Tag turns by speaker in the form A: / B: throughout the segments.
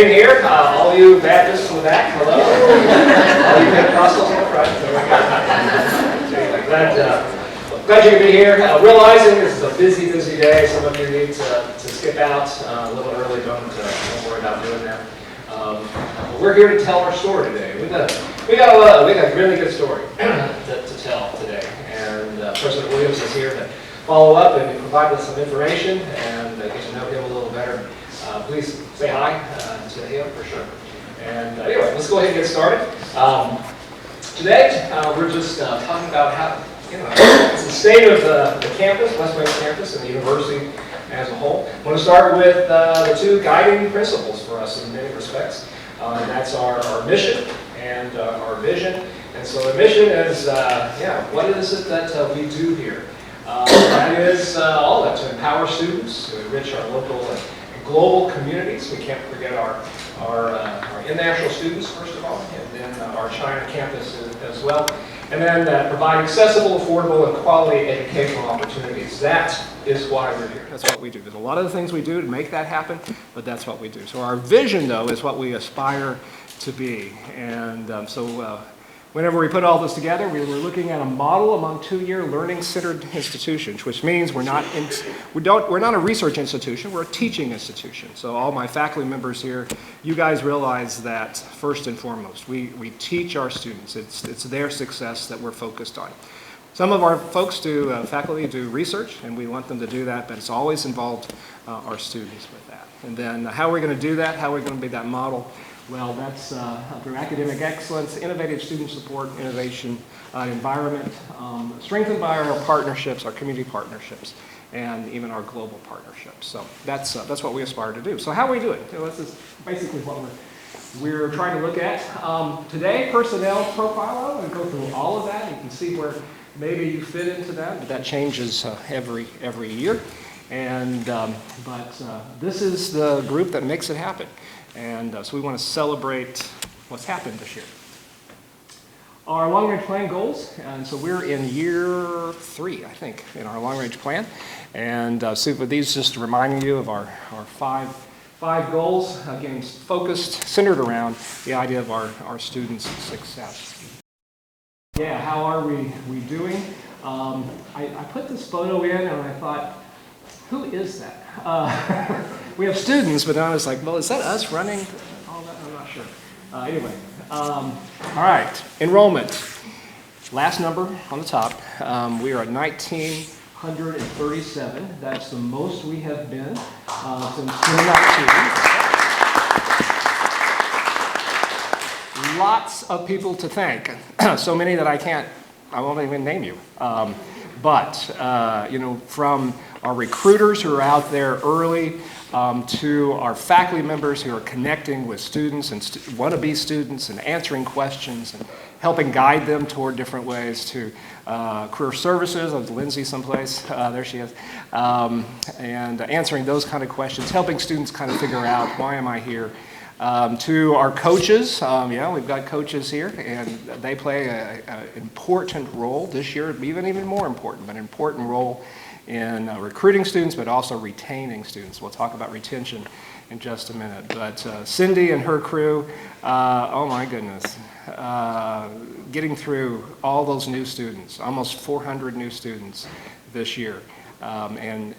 A: being here. All you Baptists in the back, hello. All you Pentecostals in the front. Glad you could be here. Realizing this is a busy, busy day. Some of you need to skip out a little early. Don't worry about doing that. We're here to tell our story today. We got a really good story to tell today, and President Williams is here to follow up and provide us some information and get to know him a little better. Please say hi to him for sure. And anyway, let's go ahead and get started. Today we're just talking about how it's the state of the campus, West Wing campus, and the university as a whole. I want to start with the two guiding principles for us in many respects. And that's our mission and our vision. And so the mission is, what is it that we do here? That is all that, to empower students, to enrich our local and global communities. We can't forget our international students, first of all, and then our China campus as well. And then provide accessible, affordable, and quality educational opportunities. That is why we're here. That's what we do. There's a lot of the things we do to make that happen, but that's what we do. So our vision, though, is what we aspire to be. And whenever we put all this together, we were looking at a model among two-year learning-centered institutions, which means we're not a research institution, we're a teaching institution. So all my faculty members here, you guys realize that first and foremost, we teach our students. It's their success that we're focused on. Some of our folks faculty do research, and we want them to do that, but it's always involved our students with that. And then how are we going to do that? How are we going to be that model? Well, that's through academic excellence, innovative student support, innovation, environment, strengthened by our partnerships, our community partnerships, and even our global partnerships. So that's what we aspire to do. So how are we doing? This is basically what we're trying to look at. Today, personnel profile, I'm going to go through all of that. You can see where maybe you fit into that, but that changes every year. And but this is the group that makes it happen. And so we want to celebrate what's happened this year. Our long-range plan goals, and so we're in year 3, I think, in our long-range plan. And so with these, just reminding you of our five goals, again, focused, centered around the idea of our students' success. Yeah, how are we doing? I put this photo in, and I thought, who is that? We have students, but I was like, well, is that us running all that? I'm not sure. Anyway, all right, enrollment. Last number on the top, we are at 1,937. That's the most we have been since 2019. Lots of people to thank. So many that I won't even name you. From our recruiters who are out there early, to our faculty members who are connecting with students and wannabe students and answering questions and helping guide them toward different ways, to career services, of Lindsay someplace, there she is, and answering those kind of questions, helping students kind of figure out, why am I here? To our coaches, we've got coaches here, and they play an important role this year, even more important, but an important role in recruiting students, but also retaining students. We'll talk about retention in just a minute. But Cindy and her crew, oh my goodness, getting through all those new students, almost 400 new students this year, and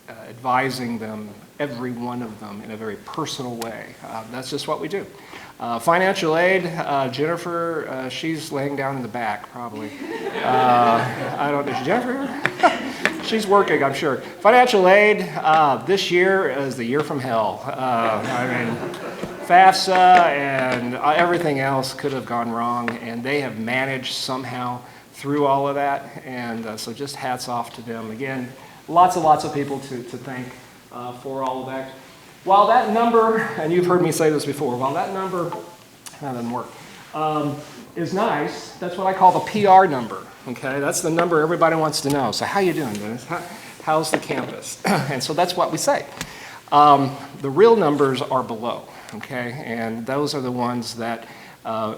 A: advising them, every one of them, in a very personal way. That's just what we do. Financial aid, Jennifer, she's laying down in the back, probably. I don't know, is Jennifer here? She's working, I'm sure. Financial aid, this year is the year from hell. FAFSA and everything else could have gone wrong, and they have managed somehow through all of that, and so just hats off to them. Again, lots of people to thank for all of that. While that number, and you've heard me say this before, while that number, that doesn't work, is nice, that's what I call the PR number, okay? That's the number everybody wants to know. So how you doing, Dennis? How's the campus? And so that's what we say. The real numbers are below, okay? And those are the ones that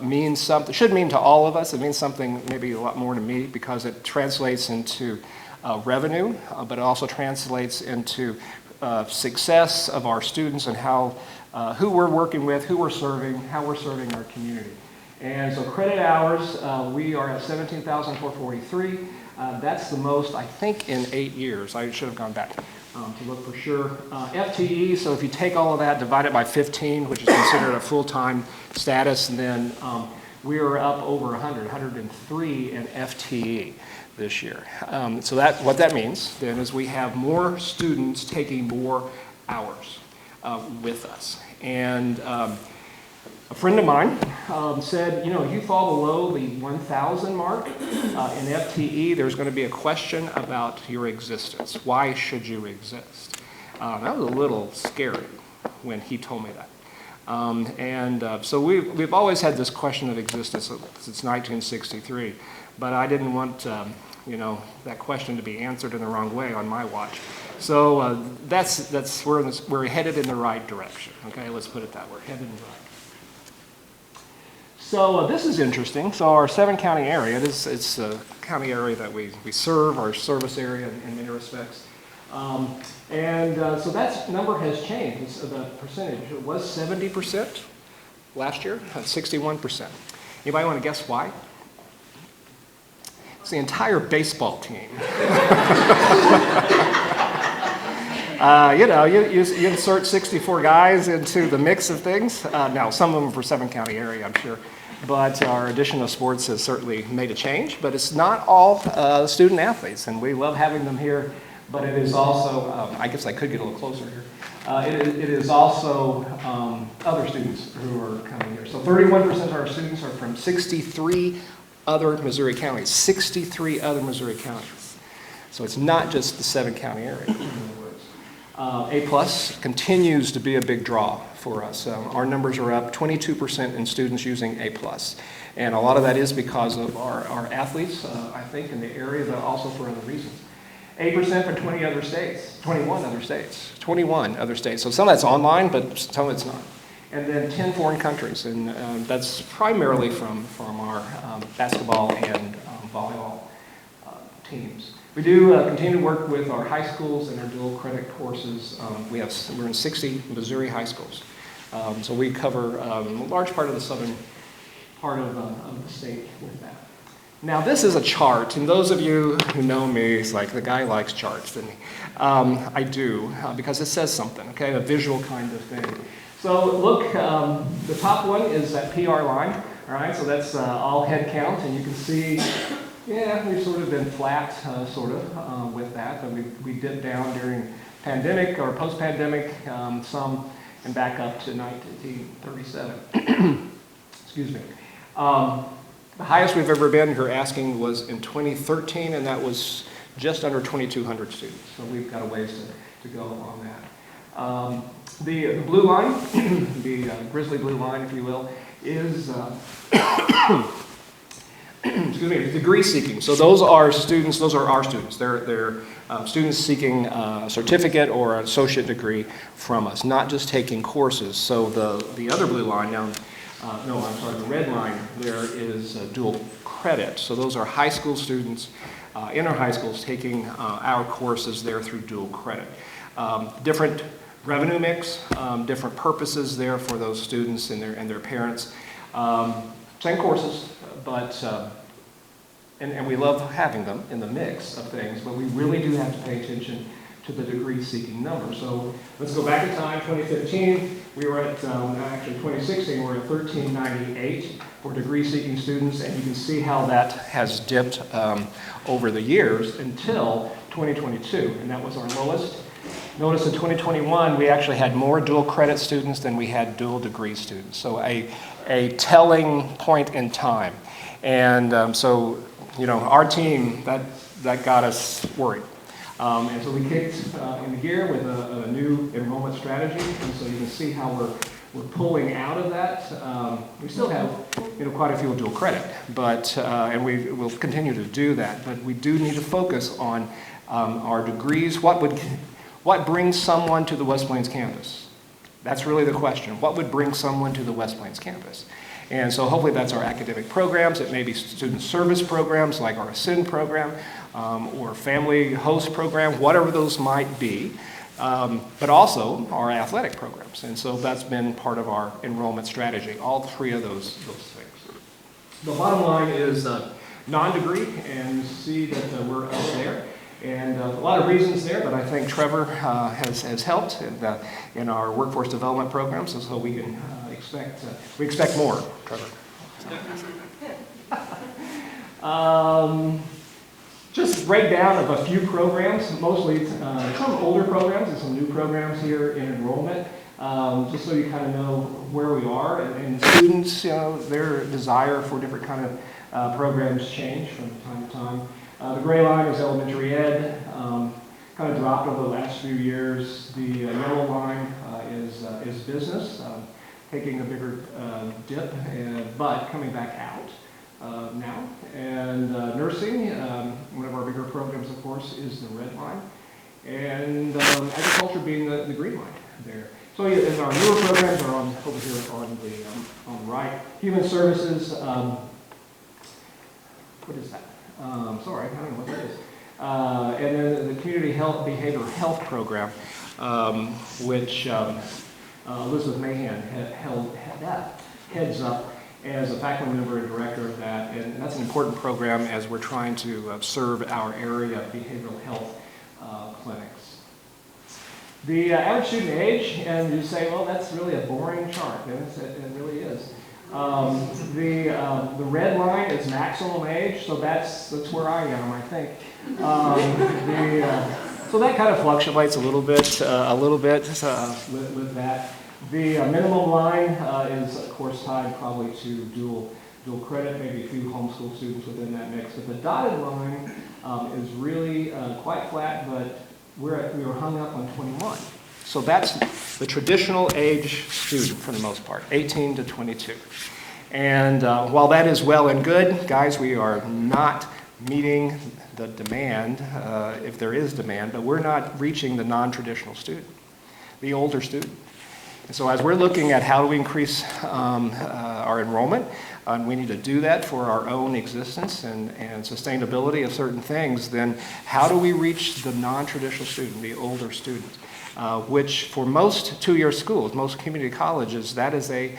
A: mean something, should mean to all of us. It means something maybe a lot more to me because it translates into revenue, but it also translates into success of our students and how who we're working with, who we're serving, how we're serving our community. And so credit hours, we are at 17,443. That's the most, I think, in 8 years. I should have gone back to look for sure. FTE, so if you take all of that, divide it by 15, which is considered a full-time status, and then we are up over 103 in FTE this year. So what that means then is we have more students taking more hours with us. And a friend of mine said, you know, you fall below the 1,000 mark in FTE, there's going to be a question about your existence. Why should you exist? That was a little scary when he told me that. So we've always had this question of existence since 1963, but I didn't want you know, that question to be answered in the wrong way on my watch. So we're headed in the right direction. Okay, let's put it that way, headed in the right. So this is interesting. So our 7-county area, it's a county area that we serve, our service area in many respects. So that number has changed, the percentage. It was 70% last year, 61%. Anybody want to guess why? It's the entire baseball team. You know, you insert 64 guys into the mix of things. Now, some of them for 7-county area, I'm sure. But our addition of sports has certainly made a change. But it's not all student athletes, and we love having them here. But it is also, I guess I could get a little closer here. It is also other students who are coming here. So 31% of our students are from 63 other Missouri counties. 63 other Missouri counties. So it's not just the 7-county area. A+ continues to be a big draw for us. Our numbers are up 22% in students using A+. And a lot of that is because of our athletes, I think, in the area, but also for other reasons. 8% for 21 other states. So some of that's online, but some of it's not. And then 10 foreign countries, and that's primarily from our basketball and volleyball teams. We do continue to work with our high schools and our dual credit courses. We're in 60 Missouri high schools. So we cover a large part of the southern part of the state with that. Now this is a chart, and those of you who know me, it's like the guy likes charts, doesn't he? I do, because it says something, okay, a visual kind of thing. So look, the top one is that PR line, all right, so that's all head count, and you can see, yeah, we've sort of been flat, with that, but we dipped down during pandemic or post-pandemic, some, and back up to 1937. Excuse me. The highest we've ever been, you're asking, was in 2013, and that was just under 2,200 students. So we've got a ways to go on that. The blue line, the grizzly blue line, if you will, is excuse me, degree seeking. So those are our students. They're students seeking a certificate or an associate degree from us, not just taking courses. So the other blue line now, the red line there is dual credit. So those are high school students in our high schools taking our courses there through dual credit. Different revenue mix, different purposes there for those students and their parents. Same courses, but and we love having them in the mix of things, but we really do have to pay attention to the degree-seeking number. So let's go back in time, 2015, we were at, actually 2016, we were at 1,398 for degree-seeking students, and you can see how that has dipped over the years until 2022, and that was our lowest. Notice in 2021, we actually had more dual credit students than we had dual degree students. So a telling point in time. And so, you know, our team, that got us worried. And so we kicked in gear with a new enrollment strategy. And so you can see how we're pulling out of that. We still have, you know, quite a few dual credit, but and we will continue to do that. But we do need to focus on our degrees. What brings someone to the West Plains campus? That's really the question. What would bring someone to the West Plains campus? And so hopefully that's our academic programs. It may be student service programs like our Ascend program or family host program, whatever those might be. but also our athletic programs. And so that's been part of our enrollment strategy, all three of those things. The bottom line is non-degree, and you see that we're up there. And a lot of reasons there, but I think Trevor has helped in our workforce development programs, and so we can expect more, Trevor. Just breakdown of a few programs, mostly some older programs and some new programs here in enrollment, just so you kind of know where we are. And students, their desire for different kind of programs change from time to time. The gray line is elementary ed, kind of dropped over the last few years. The yellow line is business, taking a bigger dip, but coming back out now. And nursing, one of our bigger programs, of course, is the red line. And agriculture being the green line there. So and our newer programs are over here on the right. Human services, what is that? Sorry, I don't know what that is. And then the community health, behavioral health program, which Elizabeth Mahan heads up as a faculty member and director of that. And that's an important program as we're trying to serve our area of behavioral health clinics. The average student age, and you say, well, that's really a boring chart. And it really is. The red line is maximum age, so that's where I am, I think. So that kind of fluctuates a little bit with that. The minimum line is, of course, tied probably to dual credit, maybe a few homeschool students within that mix. But the dotted line is really quite flat, but we were hung up on 21. So that's the traditional age student for the most part, 18 to 22. And while that is well and good, guys, we are not meeting the demand, if there is demand, but we're not reaching the non-traditional student, the older student. And so as we're looking at how do we increase our enrollment, we need to do that for our own existence and sustainability of certain things, then how do we reach the non-traditional student, the older student? Which for most two-year schools, most community colleges, that's a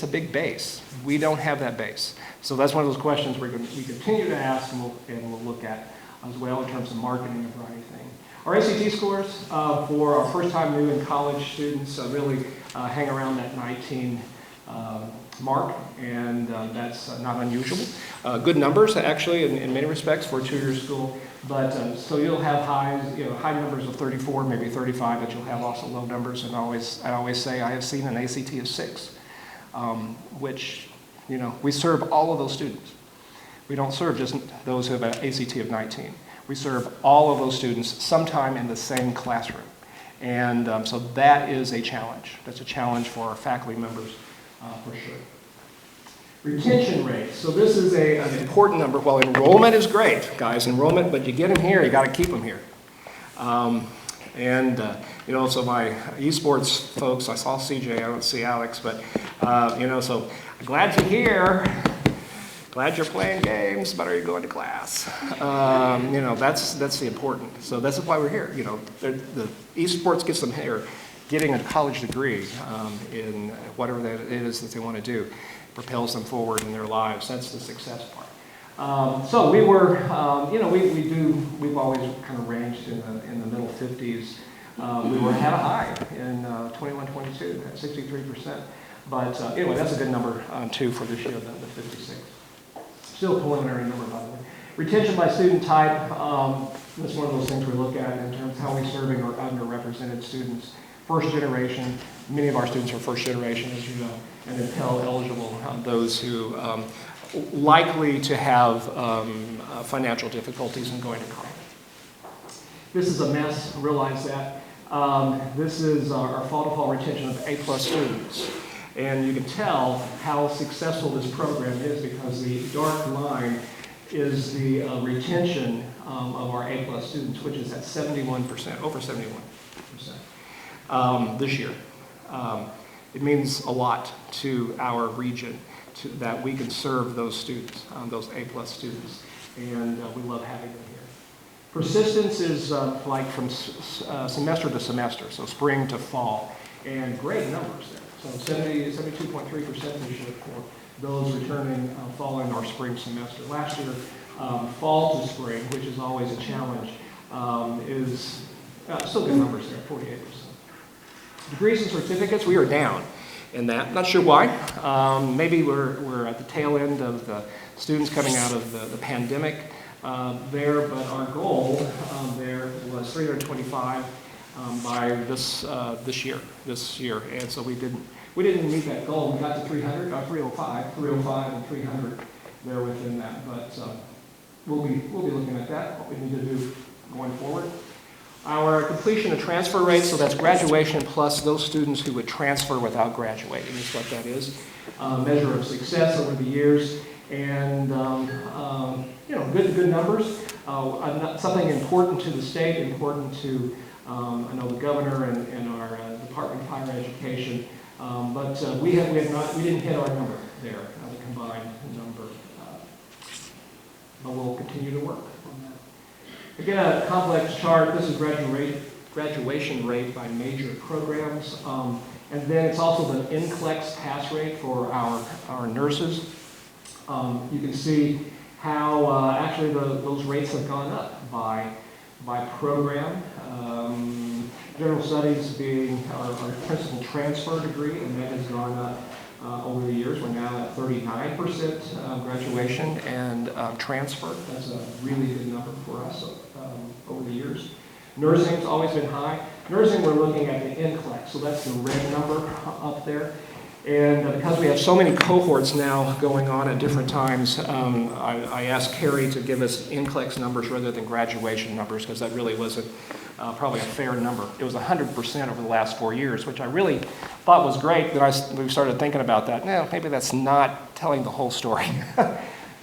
A: big base. We don't have that base. So that's one of those questions we continue to ask and we'll look at as well in terms of marketing and variety of things. Our ACT scores for our first-time new in college students really hang around that 19 mark, and that's not unusual. Good numbers, actually, in many respects for a two-year school. But so you'll have high numbers of 34, maybe 35, but you'll have also low numbers. And I always say I have seen an ACT of 6, which we serve all of those students. We don't serve just those who have an ACT of 19. We serve all of those students sometime in the same classroom, and so that is a challenge. That's a challenge for our faculty members for sure. Retention rates. So this is an important number. Well, enrollment is great, guys. Enrollment, but you get them here, you got to keep them here. So my esports folks, I saw CJ, I don't see Alex, but so glad you're here. Glad you're playing games, but are you going to class? That's the important. So that's why we're here. The esports gets them here, getting a college degree in whatever that it is that they want to do. Propels them forward in their lives. That's the success part. So we were, we've always kind of ranged in the middle 50s. We had a high in 21-22 at 63%. But anyway, that's a good number too for this year, the 56. Still a preliminary number, by the way. Retention by student type. That's one of those things we look at in terms of how we're serving our underrepresented students. First generation. Many of our students are first generation, as you know, and then Pell eligible, those who likely to have financial difficulties in going to college. This is a mess, realize that. This is our fall-to-fall retention of A-plus students. And you can tell how successful this program is because the dark line is the retention of our A-plus students, which is at 71%, over 71% this year. It means a lot to our region that we can serve those students, those A-plus students, and we love having them here. Persistence is like from semester to semester, so spring to fall, and great numbers there. So 72.3% this year for those returning following our spring semester. Last year, fall to spring, which is always a challenge, is still good numbers there, 48%. Degrees and certificates, we are down in that. Not sure why. Maybe we're at the tail end of the students coming out of the pandemic there, but our goal there was 325 by this year, and so we didn't meet that goal. We got to 305 and 300 there within that, but we'll be looking at that, what we need to do going forward. Our completion and transfer rate, so that's graduation plus those students who would transfer without graduating, is what that is. Measure of success over the years, and good numbers. Something important to the state, important to I know the governor and our Department of Higher Education, but we didn't hit our number there, the combined number. But we'll continue to work on that. Again, a complex chart. This is graduation rate by major programs. And then it's also the NCLEX pass rate for our nurses. You can see how actually those rates have gone up by program. General studies being our principal transfer degree, and that has gone up over the years. We're now at 39% graduation and transfer. That's a really good number for us over the years. Nursing's always been high. Nursing, we're looking at the NCLEX, so that's the red number up there. And because we have so many cohorts now going on at different times, I asked Carrie to give us NCLEX numbers rather than graduation numbers, because that really wasn't probably a fair number. It was 100% over the last 4 years, which I really thought was great. Then we started thinking about that. No, maybe that's not telling the whole story.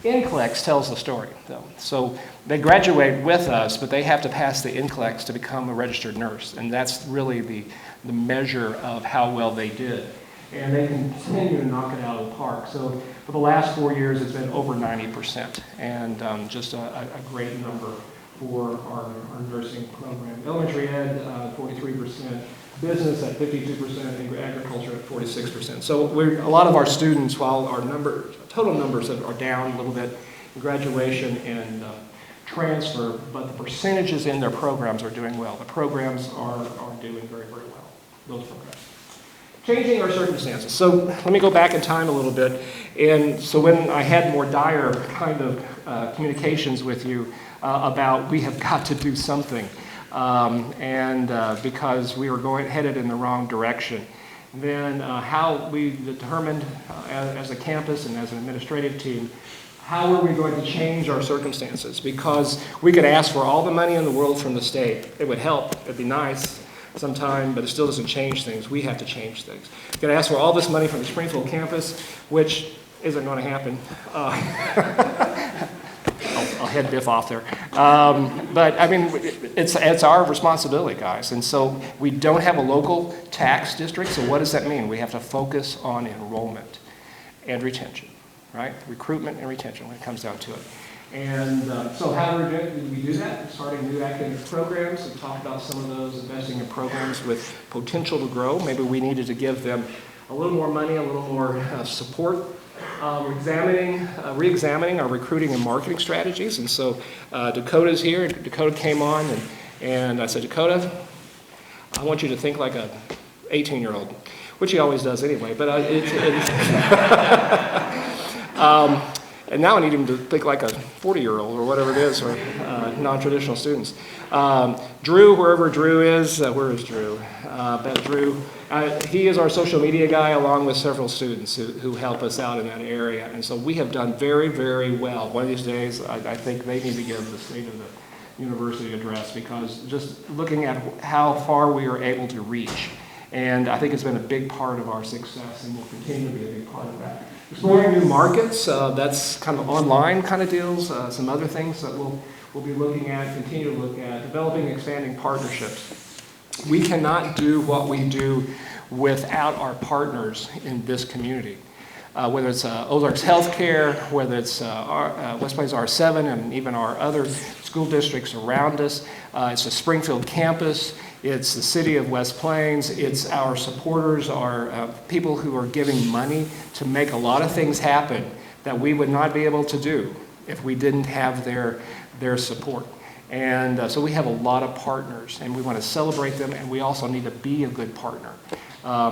A: NCLEX tells the story, though. So they graduate with us, but they have to pass the NCLEX to become a registered nurse, and that's really the measure of how well they did. And they continue to knock it out of the park. So for the last 4 years, it's been over 90%, and just a great number for our nursing program. Elementary ed, 43%, business at 52%, and agriculture at 46%. So a lot of our students, while our total numbers are down a little bit in graduation and transfer, but the percentages in their programs are doing well. The programs are doing very, very well, those programs. Changing our circumstances. So let me go back in time a little bit. And so when I had more dire kind of communications with you about we have got to do something, because we were headed in the wrong direction, then how we determined as a campus and as an administrative team, how are we going to change our circumstances? Because we could ask for all the money in the world from the state. It would help. It'd be nice sometime, but it still doesn't change things. We have to change things. We're going to ask for all this money from the Springfield campus, which isn't going to happen. I'll head Biff off there. But I mean, it's our responsibility, guys. And so we don't have a local tax district, so what does that mean? We have to focus on enrollment and retention, right? Recruitment and retention when it comes down to it. And so how do we do that? Starting new academic programs. We talked about some of those, investing in programs with potential to grow. Maybe we needed to give them a little more money, a little more support. Re-examining our recruiting and marketing strategies. And so Dakota's here. Dakota came on, and I said, Dakota, I want you to think like a 18-year-old, which he always does anyway. But and now I need him to think like a 40-year-old or whatever it is, or non-traditional students. Drew, wherever Drew is, where is Drew? Drew, he is our social media guy along with several students who help us out in that area. And so we have done very, very well. One of these days, I think they need to give the state of the university address, because just looking at how far we are able to reach. And I think it's been a big part of our success, and will continue to be a big part of that. Exploring new markets, that's kind of online kind of deals, some other things that we'll be looking at, continue to look at, developing and expanding partnerships. We cannot do what we do without our partners in this community. whether it's Ozarks Healthcare, whether it's West Plains R7, and even our other school districts around us. It's the Springfield campus. It's the city of West Plains. It's our supporters, our people who are giving money to make a lot of things happen that we would not be able to do if we didn't have their support. And so we have a lot of partners, and we want to celebrate them, and we also need to be a good partner.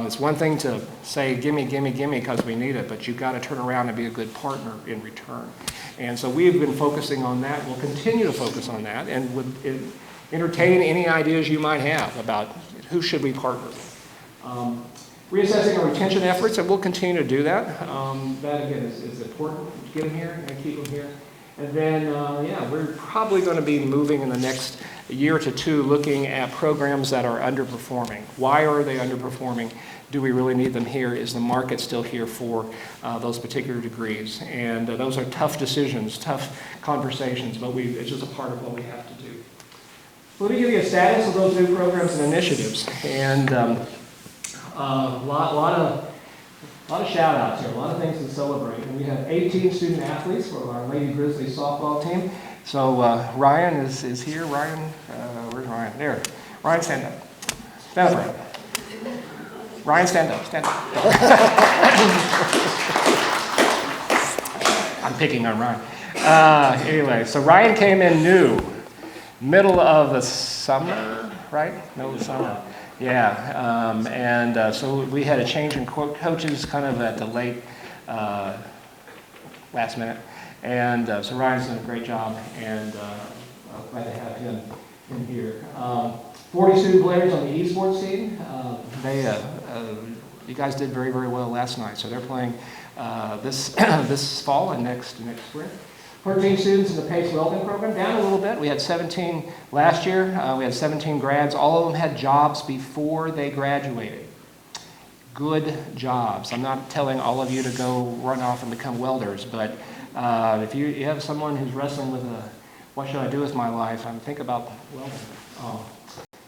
A: It's one thing to say, gimme, gimme, gimme, because we need it, but you've got to turn around and be a good partner in return. And so we've been focusing on that. We'll continue to focus on that, and would entertain any ideas you might have about who should we partner with. Reassessing our retention efforts, and we'll continue to do that. That, again, is important. Get them here and keep them here. And then, yeah, we're probably going to be moving in the next year to two looking at programs that are underperforming. Why are they underperforming? Do we really need them here? Is the market still here for those particular degrees? And those are tough decisions, tough conversations, but it's just a part of what we have to do. Let me give you a status of those new programs and initiatives. And a lot of shout outs here, a lot of things to celebrate. And we have 18 student athletes for our Lady Grizzly softball team. So Ryan is here. Ryan, where's Ryan? There. Ryan, stand up. Stand up, Ryan. Ryan, stand up. Stand up. I'm picking on Ryan. Anyway, so Ryan came in new, middle of the summer, right? Middle of the summer. Yeah, and so we had a change in coaches kind of at the late last minute. And so Ryan's done a great job, and I'm glad to have him in here. 40 student players on the esports team. You guys did very, very well last night, so they're playing this fall and next spring. 14 students in the PACE Welding program, down a little bit. We had 17 last year. We had 17 grads. All of them had jobs before they graduated. Good jobs. I'm not telling all of you to go run off and become welders, but if you have someone who's wrestling with what should I do with my life, think about welding.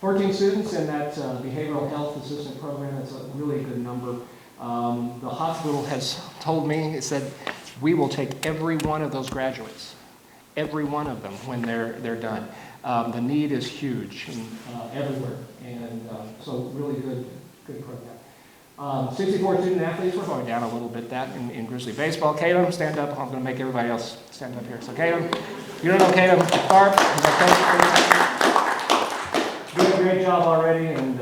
A: 14 students in that behavioral health assistant program. That's a really good number. The hospital has told me, it said, we will take every one of those graduates, every one of them when they're done. The need is huge everywhere, and so really good program. 64 student athletes. We're going down a little bit that in Grizzly baseball. Caleb, stand up. I'm going to make everybody else stand up here. So Caleb, you don't know Caleb Tharp? Doing a great job already, and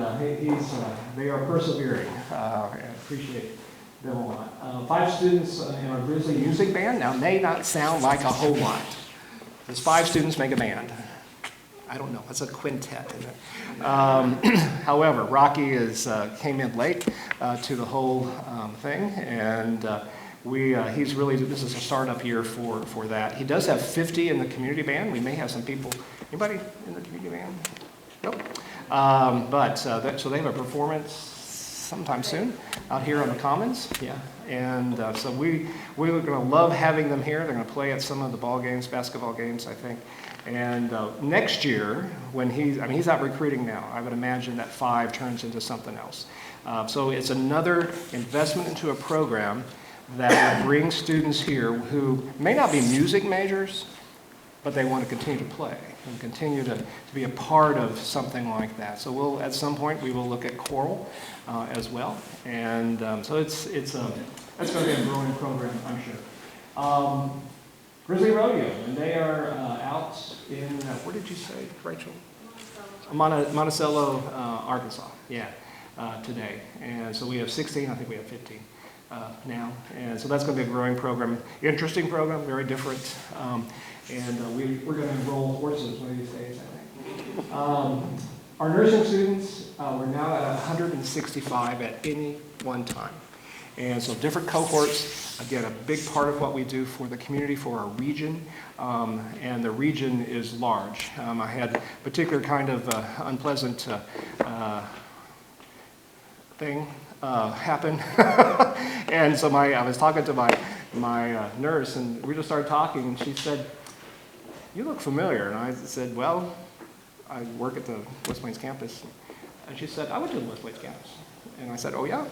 A: they are persevering. I appreciate them a lot. 5 students in our Grizzly music band. Now, may not sound like a whole lot. Does 5 students make a band? I don't know. It's a quintet, isn't it? However, Rocky came in late to the whole thing, and he's really, this is a startup year for that. He does have 50 in the community band. We may have some people. Anybody in the community band? Nope. So they have a performance sometime soon out here on the Commons. Yeah. And so we're going to love having them here. They're going to play at some of the ball games, basketball games, I think. And next year, when he's out recruiting now, I would imagine that 5 turns into something else. So it's another investment into a program that will bring students here who may not be music majors, but they want to continue to play and continue to be a part of something like that. So at some point, we will look at choral as well. And so that's going to be a growing program, I'm sure. Grizzly Rodeo, and they are out in, where did you say, Rachel? Monticello, Arkansas, yeah, today. And so we have 16, I think we have 15 now. And so that's going to be a growing program, interesting program, very different. And we're going to enroll horses one of these days, I think. Our nursing students, we're now at 165 at any one time. And so different cohorts, again, a big part of what we do for the community, for our region, and the region is large. I had a particular kind of unpleasant thing happen. And so I was talking to my nurse, and we just started talking, and she said, "You look familiar." And I said, "Well, I work at the West Plains campus." And she said, "I went to the West Plains campus." And I said, "Oh, yeah?"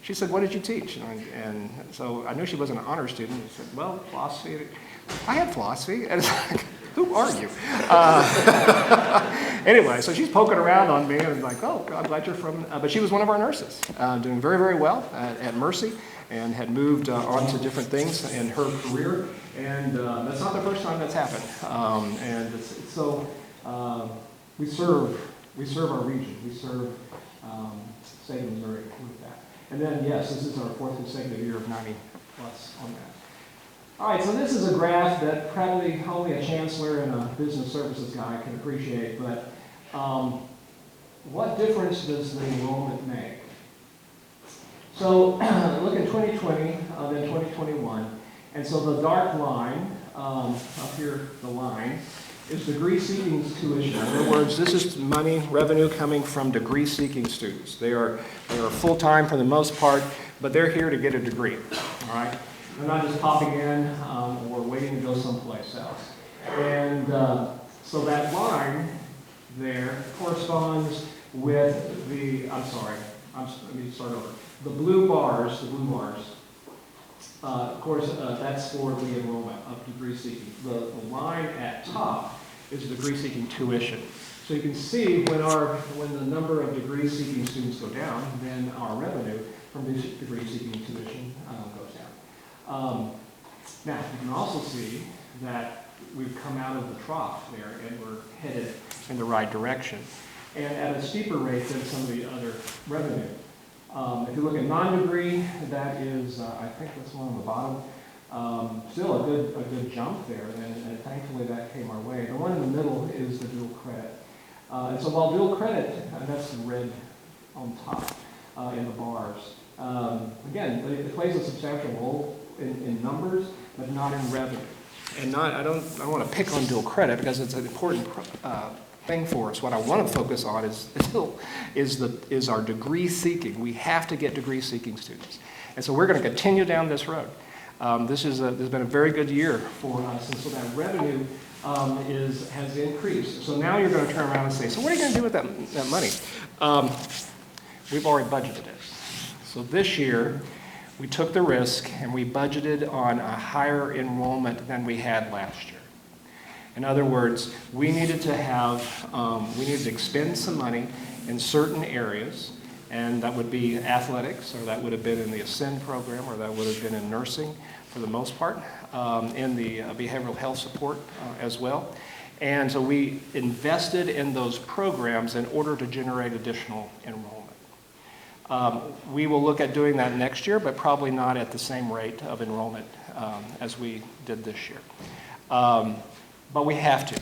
A: she said, what did you teach? And so I knew she wasn't an honor student. I said, well, philosophy. I had philosophy. And it's like, who are you? Anyway, so she's poking around on me and like, oh, I'm glad you're from, but she was one of our nurses, doing very, very well at Mercy and had moved on to different things in her career. And that's not the first time that's happened. We serve our region. We serve state of Missouri with that. And then, yes, this is our 4th consecutive year of 90 plus on that. All right, so this is a graph that probably only a chancellor and a business services guy can appreciate, but what difference does the enrollment make? So look at 2020, then 2021, and so the dark line, up here, the line, is degree-seeking tuition. In other words, this is money, revenue coming from degree-seeking students. They are full-time for the most part, but they're here to get a degree, all right? They're not just popping in or waiting to go someplace else. And so that line there corresponds with the, let me start over. The blue bars, of course, that's for the enrollment of degree seeking. The line at top is degree seeking tuition. So you can see when the number of degree seeking students go down, then our revenue from degree seeking tuition goes down. Now, you can also see that we've come out of the trough there and we're headed in the right direction, and at a steeper rate than some of the other revenue. If you look at non-degree, that is, I think that's one on the bottom. Still a good jump there, and thankfully that came our way. The one in the middle is the dual credit. And so while dual credit, and that's the red on top in the bars, again, it plays a substantial role in numbers, but not in revenue. And I don't want to pick on dual credit because it's an important thing for us. What I want to focus on is our degree seeking. We have to get degree seeking students, and so we're going to continue down this road. This has been a very good year for us, and so that revenue has increased. So now you're going to turn around and say, so what are you going to do with that money? We've already budgeted it. So this year, we took the risk and we budgeted on a higher enrollment than we had last year. In other words, we needed to expend some money in certain areas, and that would be athletics, or that would have been in the Ascend program, or that would have been in nursing for the most part, in the behavioral health support as well. And so we invested in those programs in order to generate additional enrollment. We will look at doing that next year, but probably not at the same rate of enrollment as we did this year. But we have to.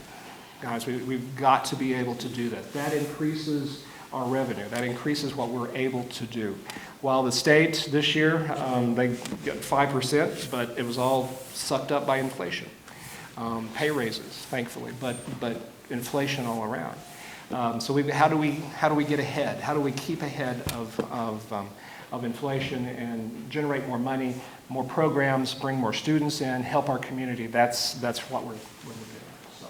A: Guys, we've got to be able to do that. That increases our revenue. That increases what we're able to do. While the state this year, they got 5%, but it was all sucked up by inflation. Pay raises, thankfully, but inflation all around. So how do we get ahead? How do we keep ahead of inflation and generate more money, more programs, bring more students in, help our community? That's what we're doing. So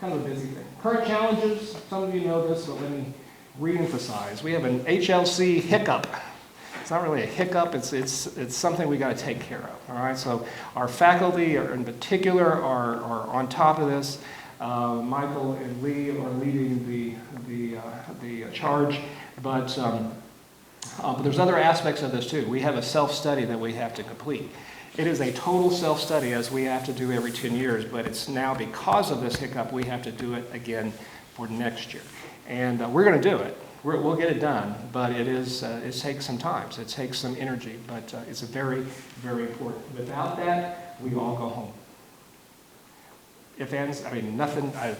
A: kind of a busy thing. Current challenges, some of you know this, but let me re-emphasize. We have an HLC hiccup. It's not really a hiccup, it's something we got to take care of. All right, so our faculty in particular are on top of this. Michael and Lee are leading the charge, but there's other aspects of this too. We have a self-study that we have to complete. It is a total self-study, as we have to do every 10 years, but it's now because of this hiccup, we have to do it again for next year. And we're going to do it. We'll get it done, but it takes some time. It takes some energy, but it's very, very important. Without that, we all go home. Nothing, I'll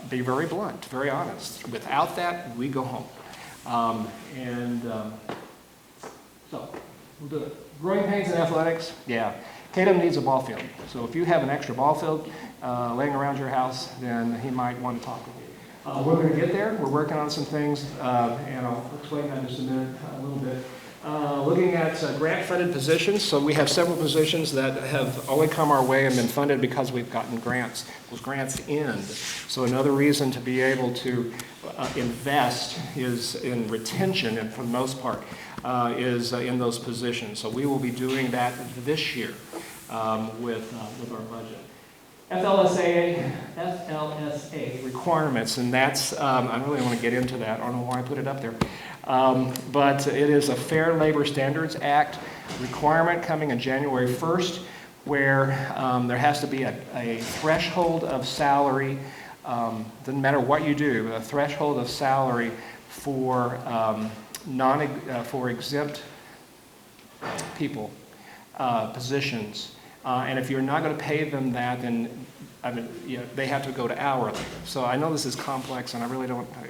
A: be very blunt, very honest. Without that, we go home. So, we'll do it. Growing pains in athletics, yeah. Tatum needs a ball field. So if you have an extra ball field laying around your house, then he might want to talk with you. We're going to get there. We're working on some things, and I'll explain that in just a minute, a little bit. Looking at grant-funded positions, so we have several positions that have only come our way and been funded because we've gotten grants. Those grants end. So another reason to be able to invest is in retention, and for the most part, is in those positions. So we will be doing that this year with our budget. FLSA requirements, and that's, I don't really want to get into that. I don't know why I put it up there. But it is a Fair Labor Standards Act requirement coming in January 1st, where there has to be a threshold of salary, doesn't matter what you do, a threshold of salary for for exempt people, positions. And if you're not going to pay them that, then they have to go to hourly. So I know this is complex, and I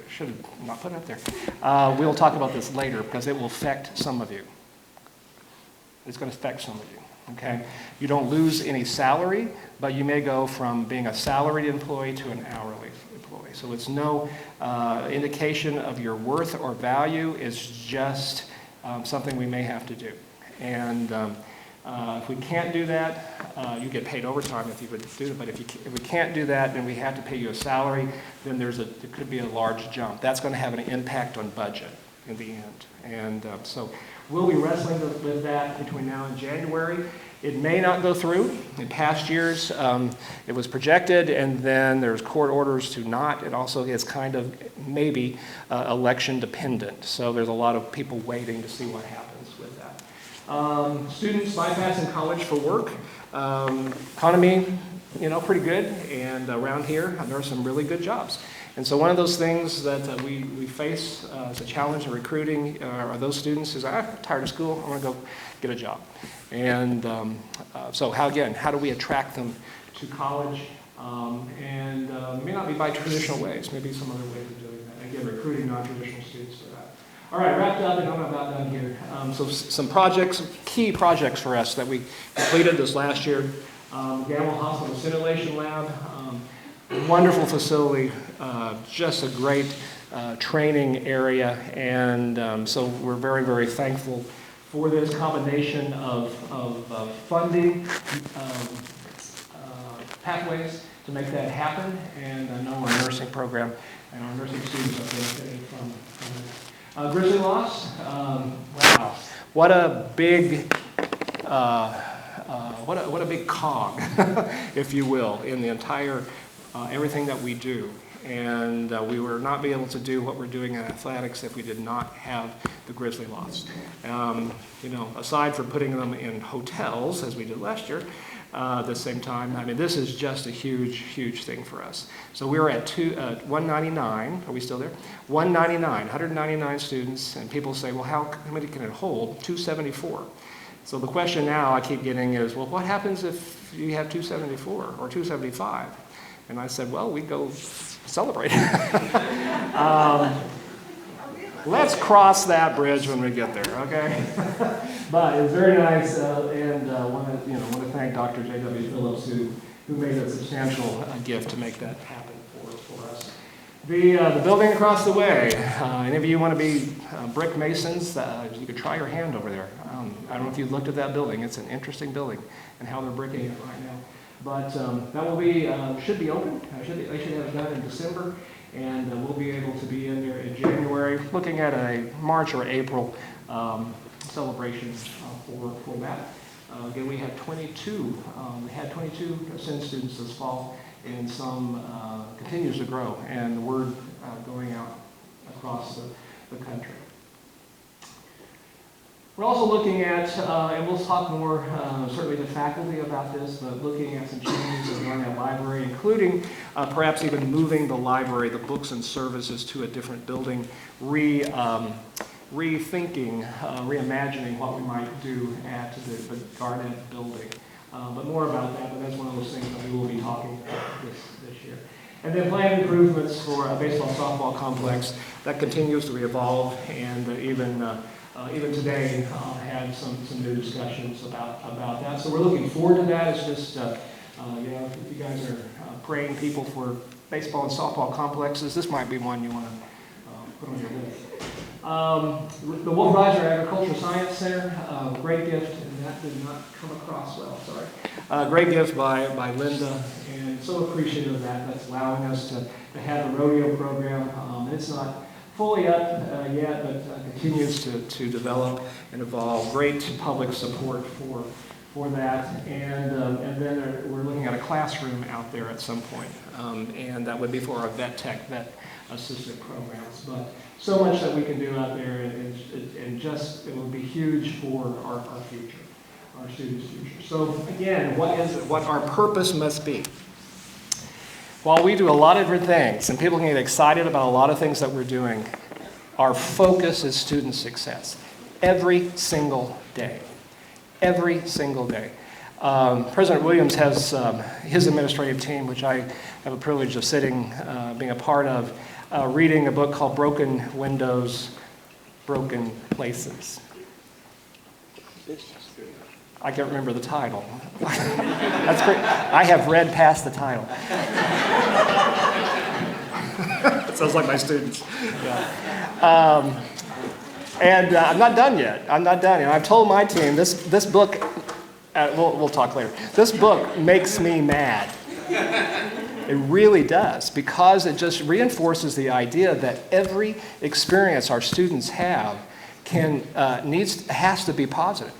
A: should have not put it up there. We'll talk about this later because it will affect some of you. It's going to affect some of you, okay? You don't lose any salary, but you may go from being a salaried employee to an hourly employee. So it's no indication of your worth or value. It's just something we may have to do. And if we can't do that, you get paid overtime if you would do it. But if we can't do that, then we have to pay you a salary. Then there could be a large jump. That's going to have an impact on budget in the end. And so we'll be wrestling with that between now and January. It may not go through. In past years, it was projected, and then there's court orders to not. It also is kind of maybe election dependent. So there's a lot of people waiting to see what happens with that. Students bypassing college for work. Economy, pretty good. And around here, there are some really good jobs. And so one of those things that we face as a challenge in recruiting are those students who say, I'm tired of school, I want to go get a job. And so how do we attract them to college? And it may not be by traditional ways, maybe some other ways of doing that. Again, recruiting non-traditional students for that. All right, wrapped up, and I'm about done here. So some key projects for us that we completed this last year. Gamble Hospital Simulation Lab, wonderful facility, just a great training area, and so we're very, very thankful for this combination of funding, pathways to make that happen, and I know our nursing program and our nursing students are benefiting from this. Grizzly loss, wow, what a big cog, if you will, in the entire everything that we do. And we would not be able to do what we're doing in athletics if we did not have the Grizzly loss. Aside from putting them in hotels, as we did last year, at the same time, this is just a huge, huge thing for us. So we were at 199, are we still there? 199 students, and people say, well, how many can it hold? 274. So the question now I keep getting is, well, what happens if you have 274 or 275? And I said, well, we go celebrate. Let's cross that bridge when we get there, okay? But it was very nice, and I want to thank Dr. J.W. Phillips, who made a substantial gift to make that happen for us. The building across the way, any of you want to be brick masons, you could try your hand over there. I don't know if you've looked at that building. It's an interesting building and how they're bricking it right now. But that will should be open. They should have it done in December, and we'll be able to be in there in January, looking at a March or April celebration for that. Again, we had 22 Ascend students this fall, and some continues to grow, and the word going out across the country. We're also looking at, and we'll talk more certainly to faculty about this, but looking at some changes in our library, including perhaps even moving the library, the books and services to a different building, rethinking, reimagining what we might do at the Garnett building. But more about that, but that's one of those things that we will be talking about this year. And then planned improvements for a baseball softball complex that continues to evolve, and even today had some new discussions about that. So we're looking forward to that. It's just, if you guys are praying people for baseball and softball complexes, this might be one you want to put on your list. The Wolf Riser Agricultural Science Center, great gift, and that did not come across well, sorry. Great gift by Linda, and so appreciative of that. That's allowing us to have a rodeo program. It's not fully up yet, but continues to develop and evolve. Great public support for that, and then we're looking at a classroom out there at some point, and that would be for our vet assistant programs. But so much that we can do out there, and just it will be huge for our future, our students' future. So again, what our purpose must be. While we do a lot of different things, and people can get excited about a lot of things that we're doing, our focus is student success every single day. Every single day. President Williams has his administrative team, which I have a privilege of being a part of, reading a book called Broken Windows, Broken Places. I can't remember the title. That's great. I have read past the title. Sounds like my students. Yeah. And I'm not done yet. I've told my team this book, we'll talk later. This book makes me mad. It really does, because it just reinforces the idea that every experience our students have has to be positive.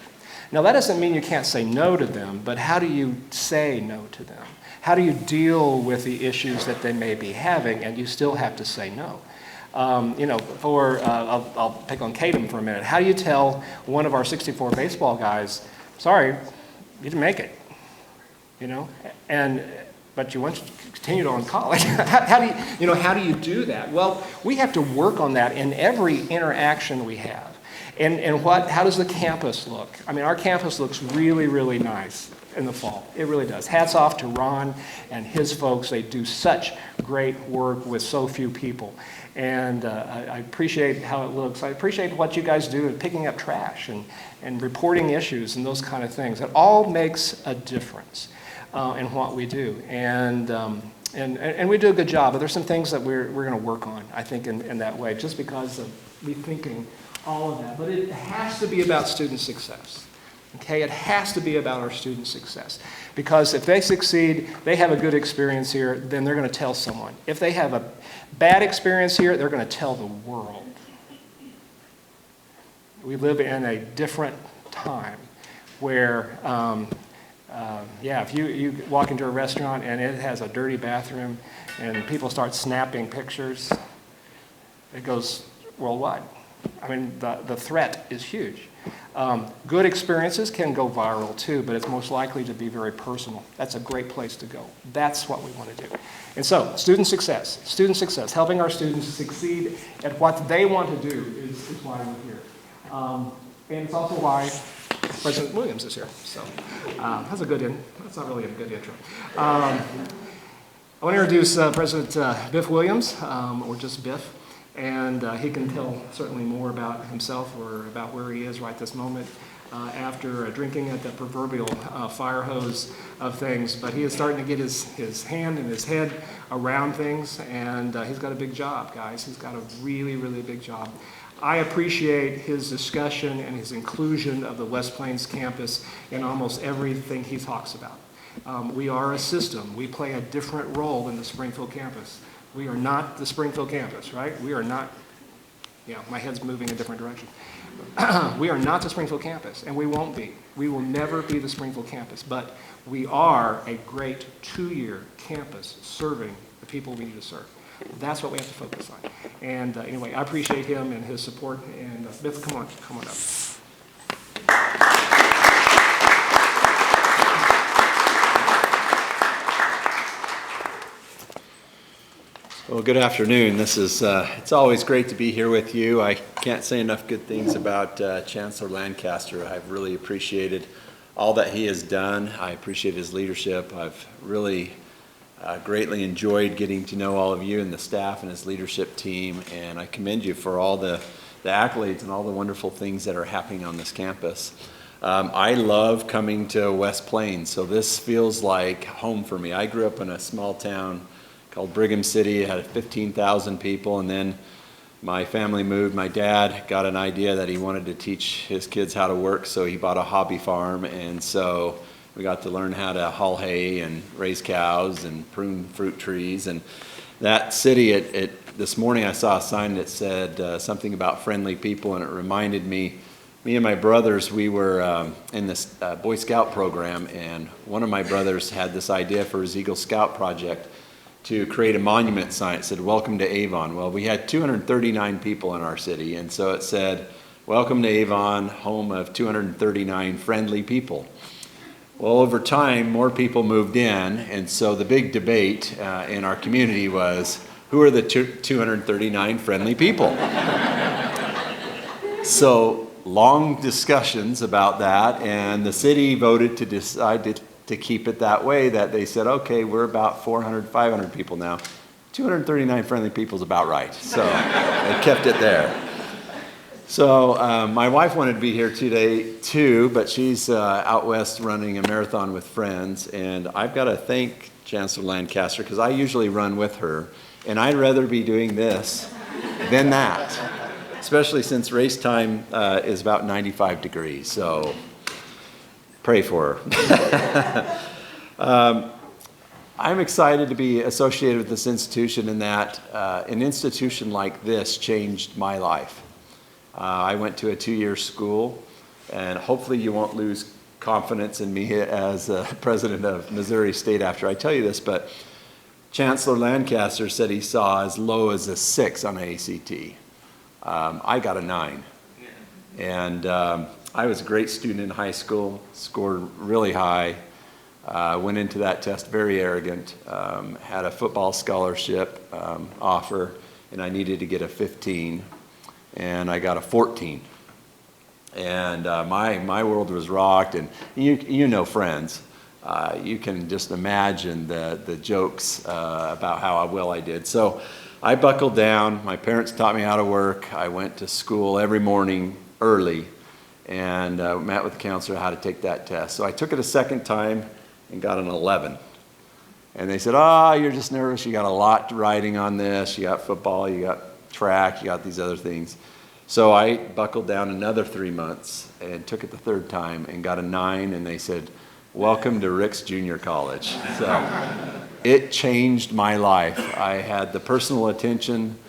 A: Now, that doesn't mean you can't say no to them, but how do you say no to them? How do you deal with the issues that they may be having, and you still have to say no? I'll pick on Caden for a minute. How do you tell one of our 64 baseball guys, sorry, you didn't make it, but you want to continue on college? How do you do that? Well, we have to work on that in every interaction we have. And how does the campus look? I mean, our campus looks really, really nice in the fall. It really does. Hats off to Ron and his folks. They do such great work with so few people. And I appreciate how it looks. I appreciate what you guys do in picking up trash and reporting issues and those kind of things. It all makes a difference in what we do. And we do a good job, but there's some things that we're going to work on, I think, in that way, just because of rethinking all of that. But it has to be about student success. Okay, it has to be about our student success, because if they succeed, they have a good experience here, then they're going to tell someone. If they have a bad experience here, they're going to tell the world. We live in a different time where, if you walk into a restaurant and it has a dirty bathroom and people start snapping pictures, it goes worldwide. I mean, the threat is huge. Good experiences can go viral too, but it's most likely to be very personal. That's a great place to go. That's what we want to do. And so, student success, helping our students succeed at what they want to do is why we're here. And it's also why President Williams is here. So, that's not really a good intro. I want to introduce President Biff Williams, or just Biff. And he can tell certainly more about himself or about where he is right this moment after drinking at the proverbial fire hose of things. But he is starting to get his hand and his head around things, and he's got a big job, guys. He's got a really, really big job. I appreciate his discussion and his inclusion of the West Plains campus in almost everything he talks about. We are a system. We play a different role than the Springfield campus. We are not the Springfield campus, right? We are not, my head's moving in a different direction. We are not the Springfield campus, and we won't be. We will never be the Springfield campus, but we are a great 2-year campus serving the people we need to serve. That's what we have to focus on. And anyway, I appreciate him and his support. And Biff, come on up.
B: Well, good afternoon. It's always great to be here with you. I can't say enough good things about Chancellor Lancaster. I've really appreciated all that he has done. I appreciate his leadership. I've really greatly enjoyed getting to know all of you and the staff and his leadership team, and I commend you for all the accolades and all the wonderful things that are happening on this campus. I love coming to West Plains, so this feels like home for me. I grew up in a small town called Brigham City. It had 15,000 people, and then my family moved. My dad got an idea that he wanted to teach his kids how to work, so he bought a hobby farm, and so we got to learn how to haul hay and raise cows and prune fruit trees. And that city, this morning I saw a sign that said something about friendly people, and it reminded me and my brothers, we were in this Boy Scout program, and one of my brothers had this idea for his Eagle Scout project to create a monument sign. It said, "Welcome to Avon." Well, we had 239 people in our city, and so it said, "Welcome to Avon, home of 239 friendly people." Well, over time, more people moved in, and so the big debate in our community was, who are the 239 friendly people? So, long discussions about that, and the city voted to decide to keep it that way, that they said, okay, we're about 400, 500 people now. 239 friendly people is about right. So they kept it there. So my wife wanted to be here today too, but she's out west running a marathon with friends, and I've got to thank Chancellor Lancaster because I usually run with her, and I'd rather be doing this than that, especially since race time is about 95 degrees. So pray for her. I'm excited to be associated with this institution in that an institution like this changed my life. I went to a 2-year school, and hopefully you won't lose confidence in me as president of Missouri State after I tell you this, but Chancellor Lancaster said he saw as low as a 6 on ACT. I got a 9. And I was a great student in high school, scored really high, went into that test very arrogant, had a football scholarship offer, and I needed to get a 15, and I got a 14. And my world was rocked, and you know friends. You can just imagine the jokes about how well I did. So I buckled down. My parents taught me how to work. I went to school every morning early and met with the counselor how to take that test. So I took it a second time and got an 11. And they said, you're just nervous. You got a lot riding on this. You got football, you got track, you got these other things. So I buckled down another 3 months and took it the third time and got a 9, and they said, welcome to Rick's Junior College. So it changed my life. I had the personal attention,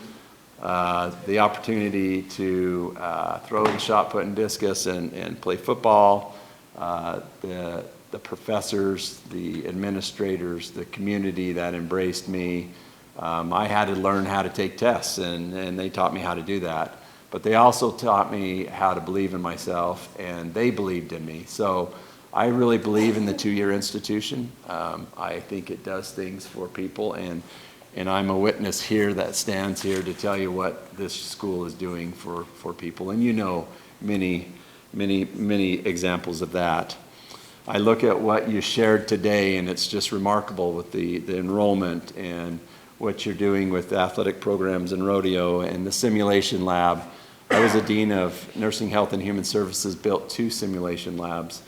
B: the opportunity to throw the shot put and discus and play football, the professors, the administrators, the community that embraced me. I had to learn how to take tests, and they taught me how to do that. But they also taught me how to believe in myself, and they believed in me. So I really believe in the 2-year institution. I think it does things for people, and I'm a witness here that stands here to tell you what this school is doing for people. And you know many examples of that. I look at what you shared today, and it's just remarkable with the enrollment and what you're doing with athletic programs and rodeo and the simulation lab. I was a dean of Nursing, Health, and Human Services, built 2 simulation labs.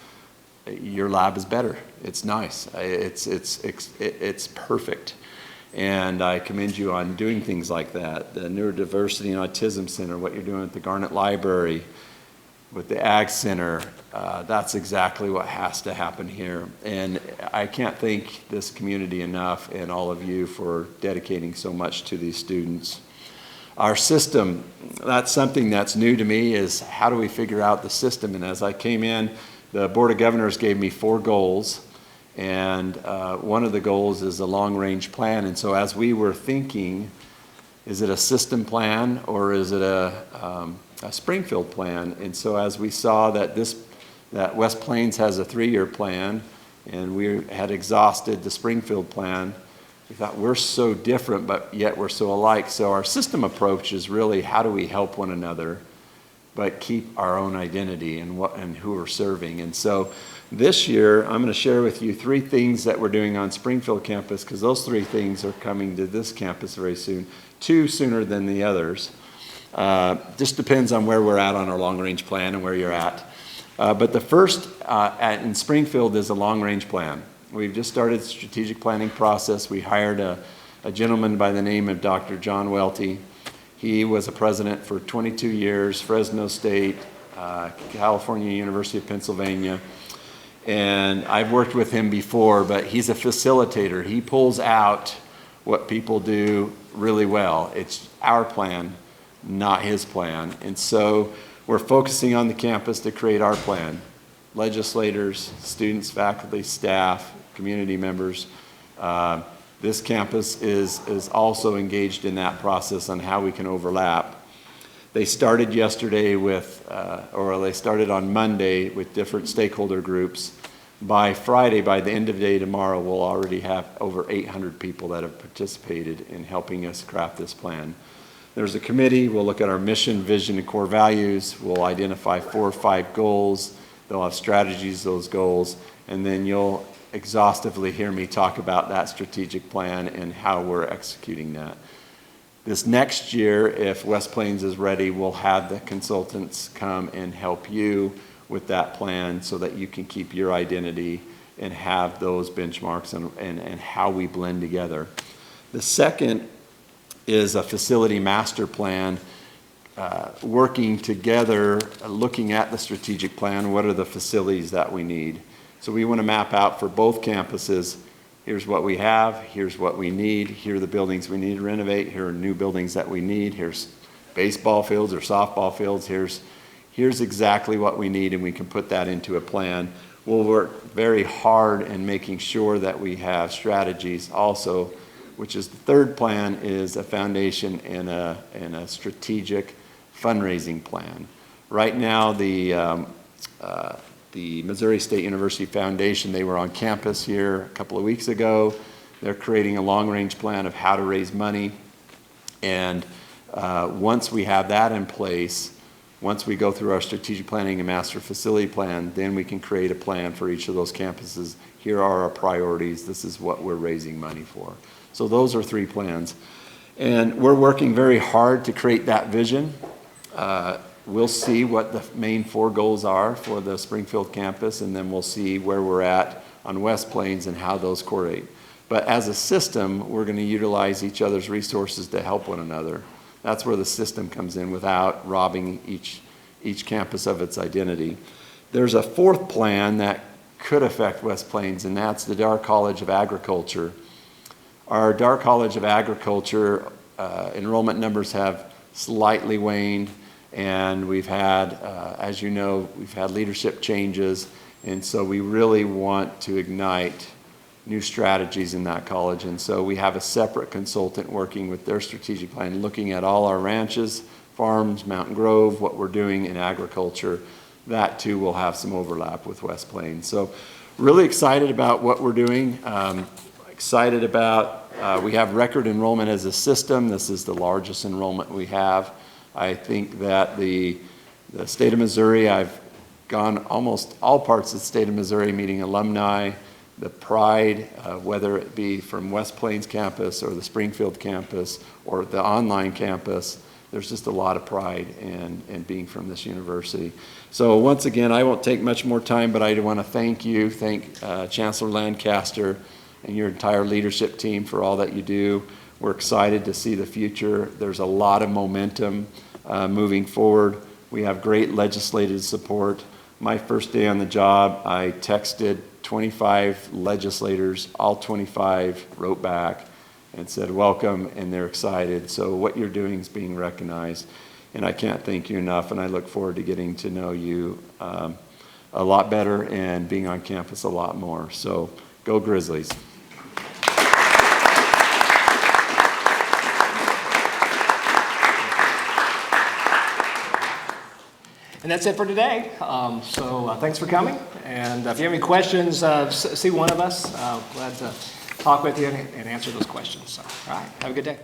B: Your lab is better. It's nice. It's perfect. And I commend you on doing things like that. The Neurodiversity and Autism Center, what you're doing at the Garnet Library, with the Ag Center, that's exactly what has to happen here. And I can't thank this community enough and all of you for dedicating so much to these students. Our system, that's something that's new to me, is how do we figure out the system? And as I came in, the Board of Governors gave me 4 goals, and one of the goals is a long-range plan. And so as we were thinking, is it a system plan or is it a Springfield plan? And so as we saw that West Plains has a 3-year plan, and we had exhausted the Springfield plan, we thought we're so different, but yet we're so alike. So our system approach is really how do we help one another, but keep our own identity and who we're serving. And so this year, I'm going to share with you 3 things that we're doing on Springfield campus, because those 3 things are coming to this campus very soon, 2 sooner than the others. Just depends on where we're at on our long-range plan and where you're at. But the first in Springfield is a long-range plan. We've just started the strategic planning process. We hired a gentleman by the name of Dr. John Welty. He was a president for 22 years, Fresno State, California University of Pennsylvania. And I've worked with him before, but he's a facilitator. He pulls out what people do really well. It's our plan, not his plan. And so we're focusing on the campus to create our plan. Legislators, students, faculty, staff, community members. This campus is also engaged in that process on how we can overlap. They started yesterday with, or they started on Monday with different stakeholder groups. By Friday, by the end of the day tomorrow, we'll already have over 800 people that have participated in helping us craft this plan. There's a committee. We'll look at our mission, vision, and core values. We'll identify 4 or 5 goals. They'll have strategies, those goals, and then you'll exhaustively hear me talk about that strategic plan and how we're executing that. This next year, if West Plains is ready, we'll have the consultants come and help you with that plan so that you can keep your identity and have those benchmarks and how we blend together. The second is a facility master plan, working together, looking at the strategic plan, what are the facilities that we need. So we want to map out for both campuses, here's what we have, here's what we need, here are the buildings we need to renovate, here are new buildings that we need, here's baseball fields or softball fields, here's exactly what we need, and we can put that into a plan. We'll work very hard in making sure that we have strategies also, which is the third plan, is a foundation and a strategic fundraising plan. Right now, the Missouri State University Foundation, they were on campus here a couple of weeks ago. They're creating a long-range plan of how to raise money. And once we have that in place, once we go through our strategic planning and master facility plan, then we can create a plan for each of those campuses. Here are our priorities. This is what we're raising money for. So those are 3 plans. And we're working very hard to create that vision. We'll see what the main 4 goals are for the Springfield campus, and then we'll see where we're at on West Plains and how those correlate. But as a system, we're going to utilize each other's resources to help one another. That's where the system comes in without robbing each campus of its identity. There's a 4th plan that could affect West Plains, and that's the Darr College of Agriculture. Our Darr College of Agriculture enrollment numbers have slightly waned. And we've had, as you know, we've had leadership changes, and so we really want to ignite new strategies in that college. And so we have a separate consultant working with their strategic plan, looking at all our ranches, farms, Mountain Grove, what we're doing in agriculture. That too will have some overlap with West Plains. So really excited about what we're doing. Excited about, we have record enrollment as a system. This is the largest enrollment we have. I think that the state of Missouri, I've gone almost all parts of the state of Missouri meeting alumni, the pride, whether it be from West Plains campus or the Springfield campus or the online campus, there's just a lot of pride in being from this university. So once again, I won't take much more time, but I want to thank Chancellor Lancaster and your entire leadership team for all that you do. We're excited to see the future. There's a lot of momentum moving forward. We have great legislative support. My first day on the job, I texted 25 legislators. All 25 wrote back and said, welcome, and they're excited. So what you're doing is being recognized, and I can't thank you enough, and I look forward to getting to know you a lot better and being on campus a lot more. So go Grizzlies.
A: And that's it for today. So thanks for coming. And if you have any questions, see one of us. Glad to talk with you and answer those questions. So, all right, have a good day.